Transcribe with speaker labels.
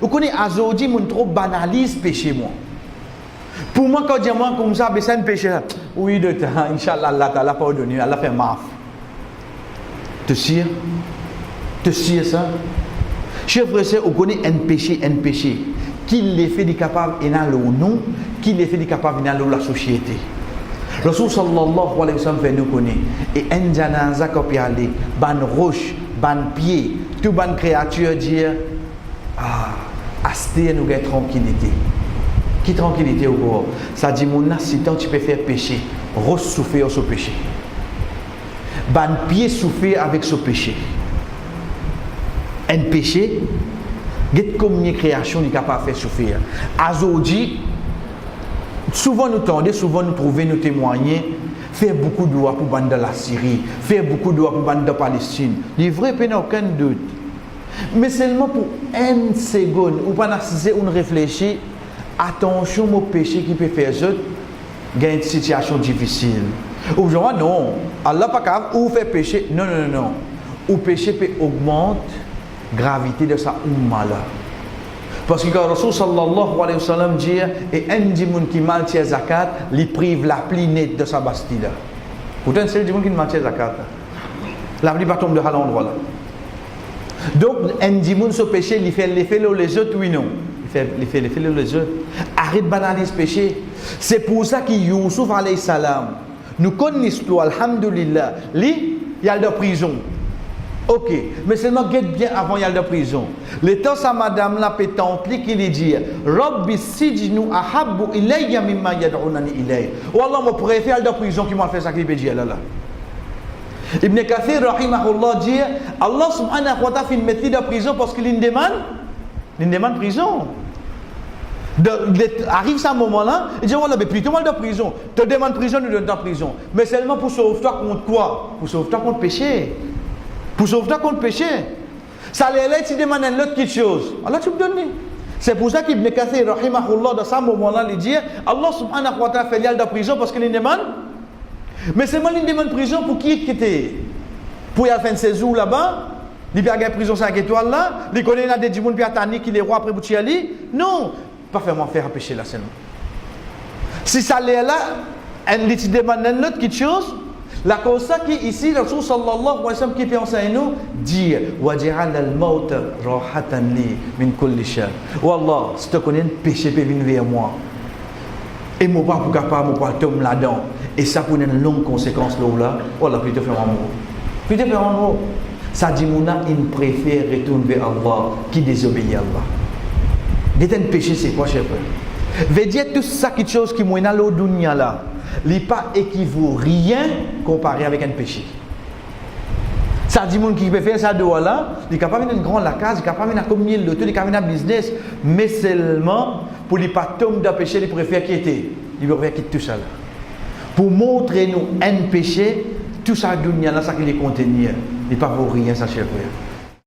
Speaker 1: Vous connaissez, aujourd'hui, mon trop banalise péché, moi. Pour moi, quand je dis moi comme ça, c'est un péché. Oui, de temps, Inch'Allah, Allah pardonne, Allah fait maf. Tu sais ça? Chers frères et sœurs, vous connaissez un péché. Qui l'effet est capable et dans le nom, qui l'effet est capable dans la société. Rasul sallallahu alayhi wa sallam fait nous connaître. Et un janaza qui peut aller, ban roche, ban pied, tout ban créature dire, asté nous gagne tranquillité. Qui tranquillité au corps? Ça dit mon si tant tu peux faire péché, roche souffrir sur péché. Ban pied souffrir avec ce péché. Un péché, comme une création n'est capable de faire souffrir. Aujourd'hui, souvent nous tendons, souvent nous trouvons, nous témoigner, faire beaucoup de doigts pour bande de la Syrie, faire beaucoup de doigts pour bande de Palestine. Il est vrai, il n'y a aucun doute. Mais seulement pour une seconde, ou pas nécessaire, on réfléchit, attention au péché qui peut faire ça, il y a une situation difficile. Ou je dis non, Allah pas capable, ou fait péché, non. Ou péché peut augmenter gravité de sa umma là. Parce que quand Rasul sallallahu alayhi wa sallam dit et un dimoun qui mal tient zakat, il prive la pluie nette de sa bastille là. Pourtant c'est le dimoun qui mal tient zakat. La pluie pas tombe de l'endroit là. Donc un dimoun ce péché, il fait l'effet les autres oui non. Il fait l'effet les autres. Arrête banaliser péché. C'est pour ça que Youssouf alayhi salam, nous connaissons l'histoire, alhamdulillah, il y a de prison. Ok, mais seulement guette bien avant il y a de prison. Le temps sa madame la pétante qui lui dit Rabbi sijnu ahabbu ilayya mimma yad'unani ilay. Wallah moi préfère de prison qui m'a fait sacrifier là. Ibn Kathir rahimahullah dit Allah subhanahu wa ta'ala fait mettre de prison parce qu'il demande prison. Arrive ce moment-là, il dit voilà, mais plutôt mal de prison. Te demande prison, nous donne ta prison. Mais seulement pour sauver toi contre quoi? Pour sauver toi contre péché. Pour sauver toi contre péché. Ça les tu demandes un autre quelque chose. Allah tu me donnes. C'est pour ça qu'Ibn Kathir rahimahullah dans ce moment-là, il dit Allah subhanahu wa ta'ala fait l'al de prison parce qu'il demande. Mais seulement il demande prison pour qui était? Pour y aller faire un séjour là-bas. Il y a une prison 5 étoiles là. Il connaît là des gens qui les rois après Boutiali. Non. Pas vraiment faire un péché là seulement. Si ça l'est là, elle te demande une autre quelque chose. La cause ça qui ici, le Rasul sallallahu alayhi wa sallam qui fait enseigner nous, dit waj'al al-maut rahatan li min kulli shar. Wallah, si tu connais un péché peut venir vers moi. Et moi pas pour capable, moi pas tomber là-dedans. Et ça pour une longue conséquence là, wallah plutôt faire un mot. Plutôt faire un mot. Ça dit mouna, il préfère retourner vers Allah qui désobéit à Allah. D'être un péché, c'est quoi, cher frère? Veut dire tout ça, quelque chose qui est dans le dunya là, il n'est pas équivaut rien comparé avec un péché. Ça dit, mon qui peut faire ça de là, il est capable de une grande la case, il est capable de combien de tout, il est capable de business, mais seulement pour ne pas tomber dans le péché, il préfère quitter. Il préfère quitter tout ça là. Pour montrer nous un péché, tout ça dunya là, ça qui les contenir, il n'est pas pour rien, ça, cher frère.